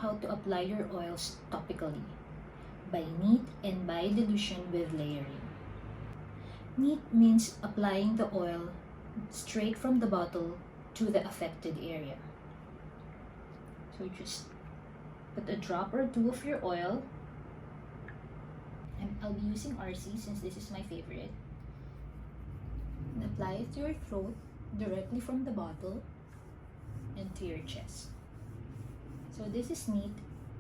how to apply your oils topically, by neat and by dilution with layering. Neat means applying the oil straight from the bottle to the affected area. So just put a drop or two of your oil, and I'll be using RC since this is my favorite, and apply it to your throat directly from the bottle and to your chest. So this is neat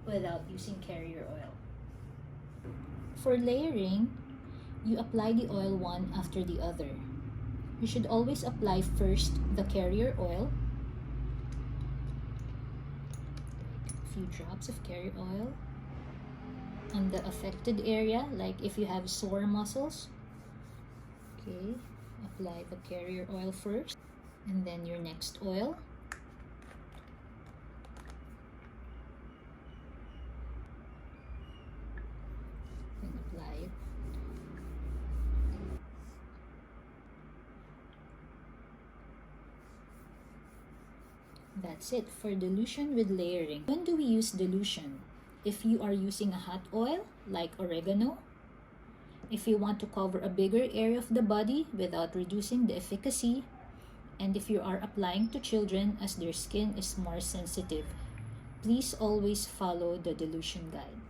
without using carrier oil. For layering, you apply the oil one after the other. You should always apply first the carrier oil, a few drops of carrier oil on the affected area, like if you have sore muscles. Okay, apply the carrier oil first, and then your next oil. Then apply it. That's it for dilution with layering. When do we use dilution? If you are using a hot oil like oregano, if you want to cover a bigger area of the body without reducing the efficacy, and if you are applying to children as their skin is more sensitive, please always follow the dilution guide.